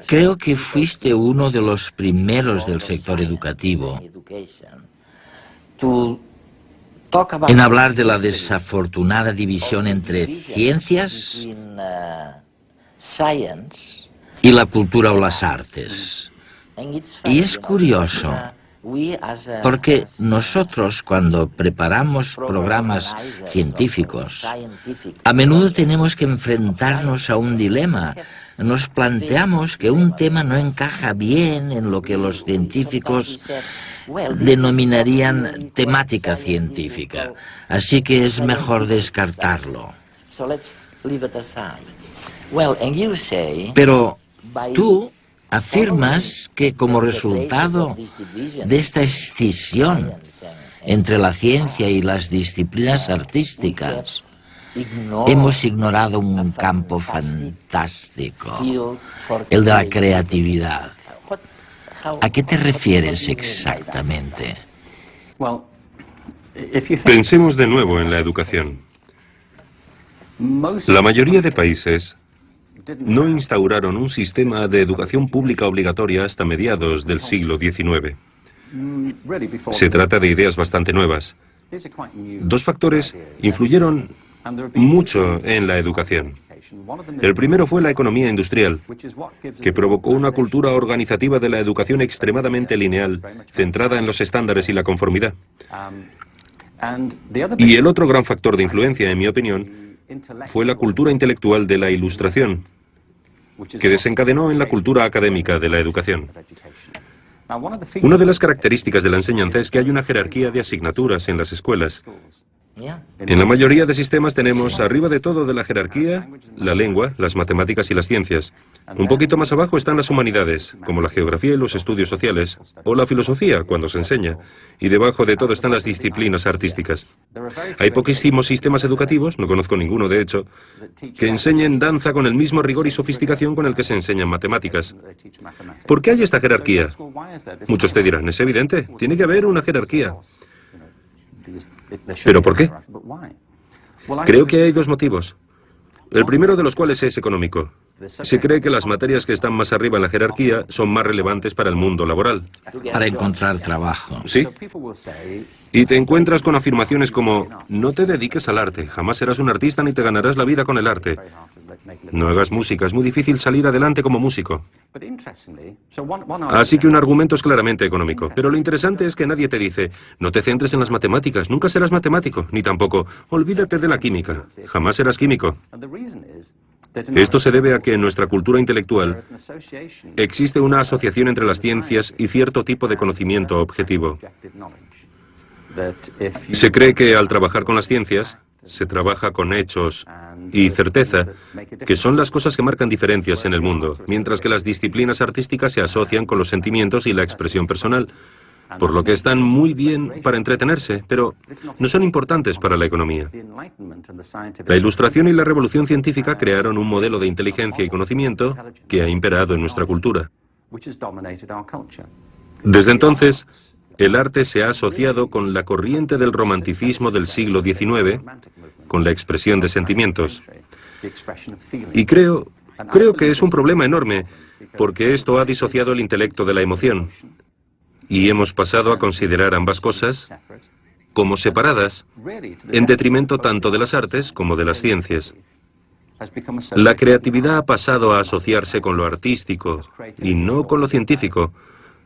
Creo que fuiste uno de los primeros del sector educativo en hablar de la desafortunada división entre ciencias y la cultura o las artes. Y es curioso, porque nosotros cuando preparamos programas científicos, a menudo tenemos que enfrentarnos a un dilema. Nos planteamos que un tema no encaja bien en lo que los científicos denominarían temática científica, así que es mejor descartarlo. Pero tú afirmas que como resultado de esta escisión entre la ciencia y las disciplinas artísticas, hemos ignorado un campo fantástico, el de la creatividad. ¿A qué te refieres exactamente? Pensemos de nuevo en la educación. La mayoría de países no instauraron un sistema de educación pública obligatoria hasta mediados del siglo XIX. Se trata de ideas bastante nuevas. Dos factores influyeron mucho en la educación. El primero fue la economía industrial, que provocó una cultura organizativa de la educación extremadamente lineal, centrada en los estándares y la conformidad. Y el otro gran factor de influencia, en mi opinión, fue la cultura intelectual de la Ilustración, que desencadenó en la cultura académica de la educación. Una de las características de la enseñanza es que hay una jerarquía de asignaturas en las escuelas. En la mayoría de sistemas tenemos arriba de todo de la jerarquía la lengua, las matemáticas y las ciencias. Un poquito más abajo están las humanidades, como la geografía y los estudios sociales, o la filosofía, cuando se enseña. Y debajo de todo están las disciplinas artísticas. Hay poquísimos sistemas educativos, no conozco ninguno de hecho, que enseñen danza con el mismo rigor y sofisticación con el que se enseñan matemáticas. ¿Por qué hay esta jerarquía? Muchos te dirán, es evidente, tiene que haber una jerarquía. ¿Pero por qué? Creo que hay dos motivos. El primero de los cuales es económico. Se cree que las materias que están más arriba en la jerarquía son más relevantes para el mundo laboral. Para encontrar trabajo. Sí. Y te encuentras con afirmaciones como, no te dediques al arte, jamás serás un artista ni te ganarás la vida con el arte. No hagas música, es muy difícil salir adelante como músico. Así que un argumento es claramente económico. Pero lo interesante es que nadie te dice, no te centres en las matemáticas, nunca serás matemático, ni tampoco, olvídate de la química, jamás serás químico. Esto se debe a que en nuestra cultura intelectual existe una asociación entre las ciencias y cierto tipo de conocimiento objetivo. Se cree que al trabajar con las ciencias, se trabaja con hechos y certeza, que son las cosas que marcan diferencias en el mundo, mientras que las disciplinas artísticas se asocian con los sentimientos y la expresión personal, por lo que están muy bien para entretenerse, pero no son importantes para la economía. La Ilustración y la Revolución Científica crearon un modelo de inteligencia y conocimiento que ha imperado en nuestra cultura. Desde entonces, el arte se ha asociado con la corriente del romanticismo del siglo XIX, con la expresión de sentimientos. Y creo que es un problema enorme, porque esto ha disociado el intelecto de la emoción. Y hemos pasado a considerar ambas cosas como separadas, en detrimento tanto de las artes como de las ciencias. La creatividad ha pasado a asociarse con lo artístico y no con lo científico,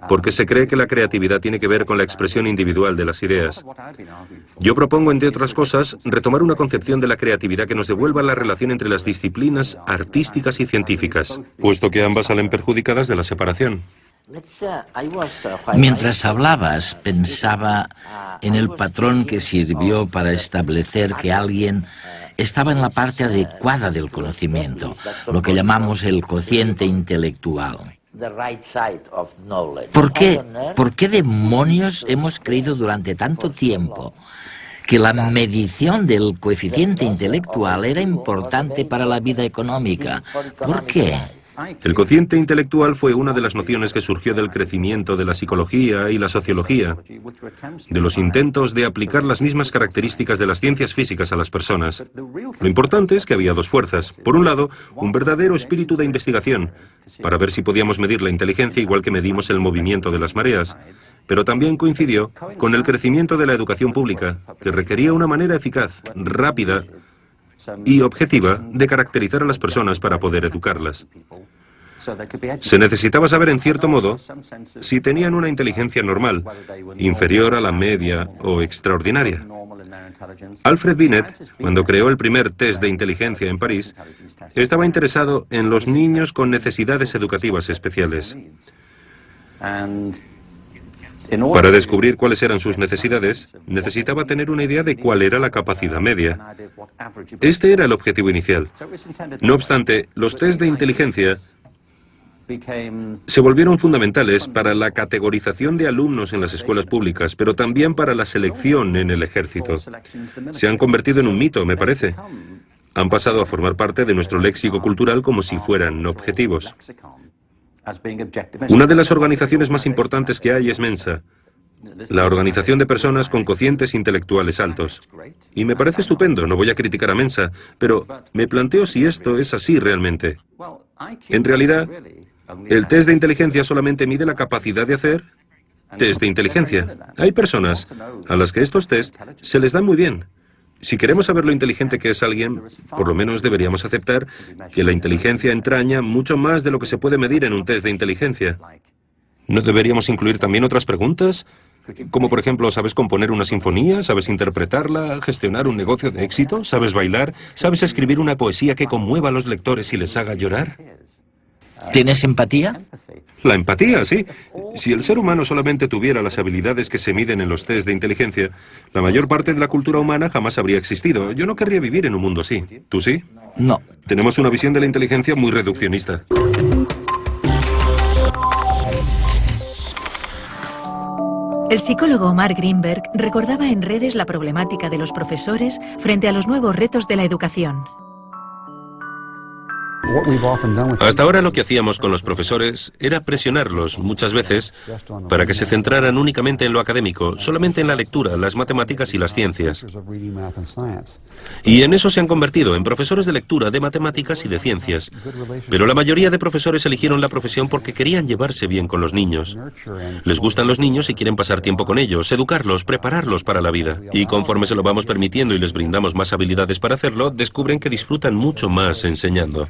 porque se cree que la creatividad tiene que ver con la expresión individual de las ideas. Yo propongo, entre otras cosas, retomar una concepción de la creatividad que nos devuelva la relación entre las disciplinas artísticas y científicas, puesto que ambas salen perjudicadas de la separación. Mientras hablabas, pensaba en el patrón que sirvió para establecer que alguien estaba en la parte adecuada del conocimiento, lo que llamamos el cociente intelectual. ¿Por qué demonios hemos creído durante tanto tiempo que la medición del coeficiente intelectual era importante para la vida económica? ¿Por qué? El cociente intelectual fue una de las nociones que surgió del crecimiento de la psicología y la sociología, de los intentos de aplicar las mismas características de las ciencias físicas a las personas. Lo importante es que había dos fuerzas. Por un lado, un verdadero espíritu de investigación, para ver si podíamos medir la inteligencia igual que medimos el movimiento de las mareas, pero también coincidió con el crecimiento de la educación pública, que requería una manera eficaz, rápida y objetiva de caracterizar a las personas para poder educarlas. Se necesitaba saber, en cierto modo, si tenían una inteligencia normal, inferior a la media o extraordinaria. Alfred Binet, cuando creó el primer test de inteligencia en París, estaba interesado en los niños con necesidades educativas especiales. Para descubrir cuáles eran sus necesidades, necesitaba tener una idea de cuál era la capacidad media. Este era el objetivo inicial. No obstante, los test de inteligencia se volvieron fundamentales para la categorización de alumnos en las escuelas públicas, pero también para la selección en el ejército. Se han convertido en un mito, me parece. Han pasado a formar parte de nuestro léxico cultural como si fueran objetivos. Una de las organizaciones más importantes que hay es Mensa, la organización de personas con cocientes intelectuales altos. Y me parece estupendo, no voy a criticar a Mensa, pero me planteo si esto es así realmente. En realidad, el test de inteligencia solamente mide la capacidad de hacer test de inteligencia. Hay personas a las que estos test se les dan muy bien. Si queremos saber lo inteligente que es alguien, por lo menos deberíamos aceptar que la inteligencia entraña mucho más de lo que se puede medir en un test de inteligencia. ¿No deberíamos incluir también otras preguntas? Como por ejemplo, ¿sabes componer una sinfonía? ¿Sabes interpretarla? ¿Gestionar un negocio de éxito? ¿Sabes bailar? ¿Sabes escribir una poesía que conmueva a los lectores y les haga llorar? ¿Tienes empatía? La empatía, sí. Si el ser humano solamente tuviera las habilidades que se miden en los test de inteligencia, la mayor parte de la cultura humana jamás habría existido. Yo no querría vivir en un mundo así. ¿Tú sí? No. Tenemos una visión de la inteligencia muy reduccionista. El psicólogo Mark Greenberg recordaba en redes la problemática de los profesores frente a los nuevos retos de la educación. Hasta ahora lo que hacíamos con los profesores era presionarlos, muchas veces, para que se centraran únicamente en lo académico, solamente en la lectura, las matemáticas y las ciencias. Y en eso se han convertido, en profesores de lectura, de matemáticas y de ciencias. Pero la mayoría de profesores eligieron la profesión porque querían llevarse bien con los niños. Les gustan los niños y quieren pasar tiempo con ellos, educarlos, prepararlos para la vida. Y conforme se lo vamos permitiendo y les brindamos más habilidades para hacerlo, descubren que disfrutan mucho más enseñando.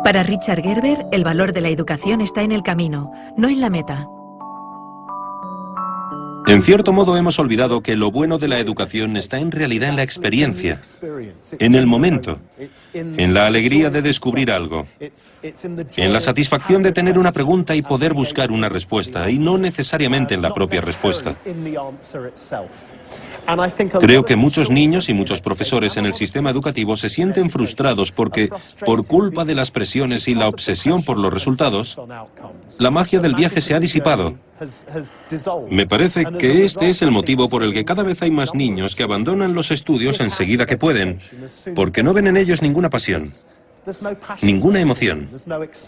Para Richard Gerber, el valor de la educación está en el camino, no en la meta. En cierto modo hemos olvidado que lo bueno de la educación está en realidad en la experiencia, en el momento, en la alegría de descubrir algo, en la satisfacción de tener una pregunta y poder buscar una respuesta, y no necesariamente en la propia respuesta. Creo que muchos niños y muchos profesores en el sistema educativo se sienten frustrados porque, por culpa de las presiones y la obsesión por los resultados, la magia del viaje se ha disipado. Me parece que este es el motivo por el que cada vez hay más niños que abandonan los estudios enseguida que pueden, porque no ven en ellos ninguna pasión, ninguna emoción.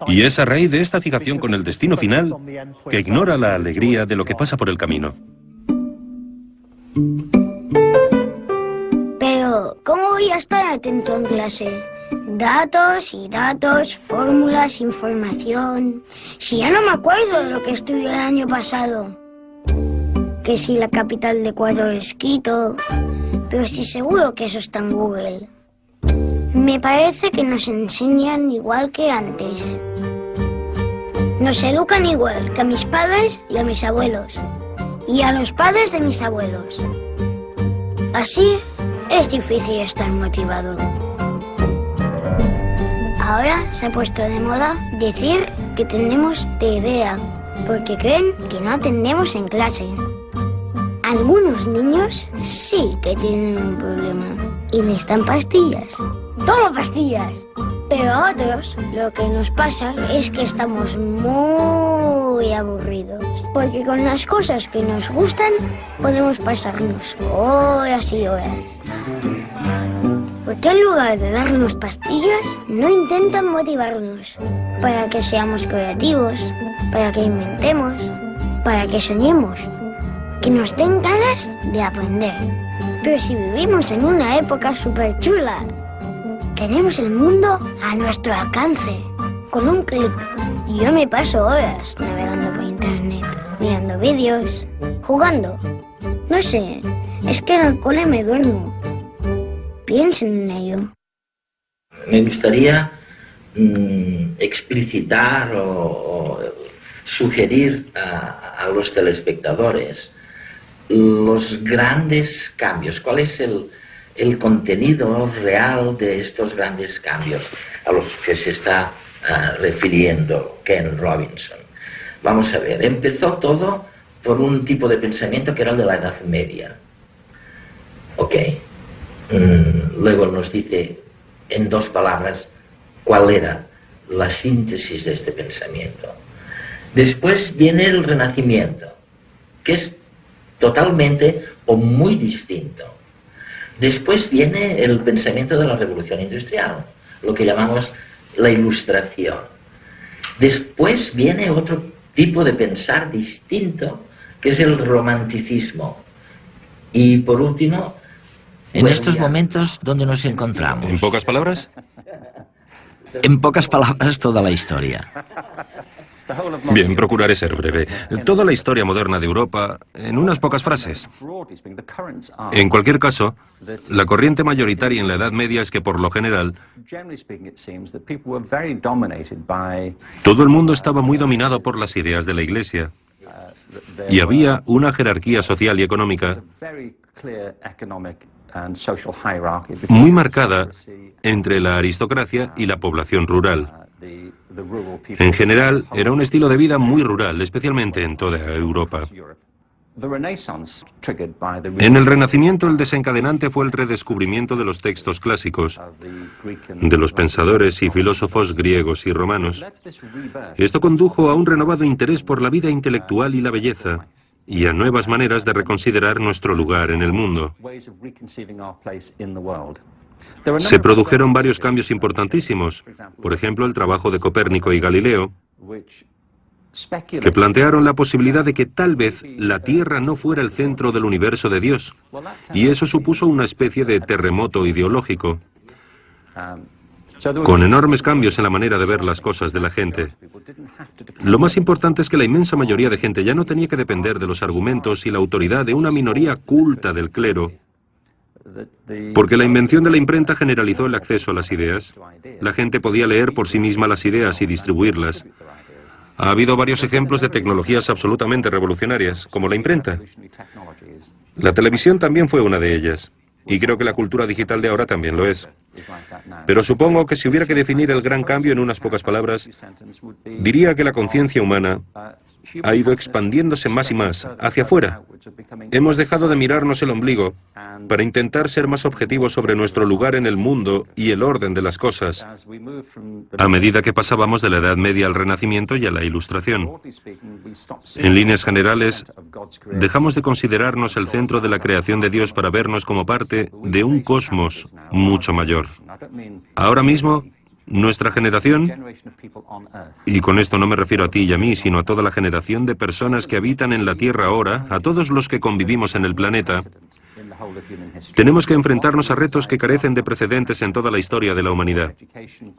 Y es a raíz de esta fijación con el destino final que ignora la alegría de lo que pasa por el camino. Pero, ¿cómo voy a estar atento en clase? Datos y datos, fórmulas, información... Si ya no me acuerdo de lo que estudié el año pasado. Que si la capital de Ecuador es Quito... Pero estoy seguro que eso está en Google. Me parece que nos enseñan igual que antes. Nos educan igual que a mis padres y a mis abuelos. Y a los padres de mis abuelos. Así es difícil estar motivado. Ahora se ha puesto de moda decir que tenemos TDA, porque creen que no atendemos en clase. Algunos niños sí que tienen un problema y les dan pastillas. ¡Todo pastillas! Pero a otros lo que nos pasa es que estamos muy aburridos. Porque con las cosas que nos gustan podemos pasarnos horas y horas. ¿Por qué en lugar de darnos pastillas, no intentan motivarnos? Para que seamos creativos, para que inventemos, para que soñemos, que nos den ganas de aprender. Pero si vivimos en una época súper chula, tenemos el mundo a nuestro alcance. Con un clic, yo me paso horas navegando por internet, mirando vídeos, jugando. No sé, es que en el cole me duermo. Piensen en ello. Me gustaría explicitar o sugerir a los telespectadores los grandes cambios. ¿Cuál es el contenido real de estos grandes cambios a los que se está refiriendo Ken Robinson? Vamos a ver, empezó todo por un tipo de pensamiento que era el de la Edad Media. Ok. Luego nos dice en 2 palabras cuál era la síntesis de este pensamiento. Después viene el Renacimiento, que es totalmente o muy distinto. Después viene el pensamiento de la Revolución Industrial, lo que llamamos la Ilustración. Después viene otro tipo de pensar distinto, que es el Romanticismo. Y por último, en estos momentos, ¿dónde nos encontramos? ¿En pocas palabras? En pocas palabras, toda la historia. Bien, procuraré ser breve. Toda la historia moderna de Europa, en unas pocas frases. En cualquier caso, la corriente mayoritaria en la Edad Media es que, por lo general, todo el mundo estaba muy dominado por las ideas de la Iglesia. Y había una jerarquía social y económica muy marcada entre la aristocracia y la población rural. En general, era un estilo de vida muy rural, especialmente en toda Europa. En el Renacimiento, el desencadenante fue el redescubrimiento de los textos clásicos, de los pensadores y filósofos griegos y romanos. Esto condujo a un renovado interés por la vida intelectual y la belleza, y a nuevas maneras de reconsiderar nuestro lugar en el mundo. Se produjeron varios cambios importantísimos, por ejemplo, el trabajo de Copérnico y Galileo, que plantearon la posibilidad de que tal vez la Tierra no fuera el centro del universo de Dios, y eso supuso una especie de terremoto ideológico, con enormes cambios en la manera de ver las cosas de la gente. Lo más importante es que la inmensa mayoría de gente ya no tenía que depender de los argumentos y la autoridad de una minoría culta del clero, porque la invención de la imprenta generalizó el acceso a las ideas. La gente podía leer por sí misma las ideas y distribuirlas. Ha habido varios ejemplos de tecnologías absolutamente revolucionarias, como la imprenta. La televisión también fue una de ellas, y creo que la cultura digital de ahora también lo es. Pero supongo que si hubiera que definir el gran cambio en unas pocas palabras, diría que la conciencia humana ha ido expandiéndose más y más hacia afuera. Hemos dejado de mirarnos el ombligo para intentar ser más objetivos sobre nuestro lugar en el mundo y el orden de las cosas, a medida que pasábamos de la Edad Media al Renacimiento y a la Ilustración. En líneas generales, dejamos de considerarnos el centro de la creación de Dios para vernos como parte de un cosmos mucho mayor. Ahora mismo, nuestra generación, y con esto no me refiero a ti y a mí, sino a toda la generación de personas que habitan en la Tierra ahora, a todos los que convivimos en el planeta, tenemos que enfrentarnos a retos que carecen de precedentes en toda la historia de la humanidad.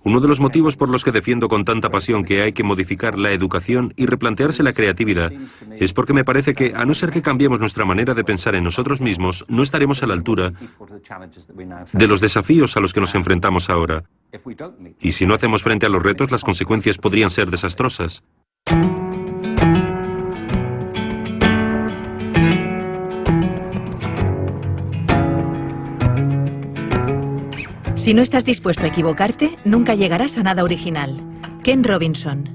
Uno de los motivos por los que defiendo con tanta pasión que hay que modificar la educación y replantearse la creatividad es porque me parece que, a no ser que cambiemos nuestra manera de pensar en nosotros mismos, no estaremos a la altura de los desafíos a los que nos enfrentamos ahora. Y si no hacemos frente a los retos, las consecuencias podrían ser desastrosas. Si no estás dispuesto a equivocarte, nunca llegarás a nada original. Ken Robinson.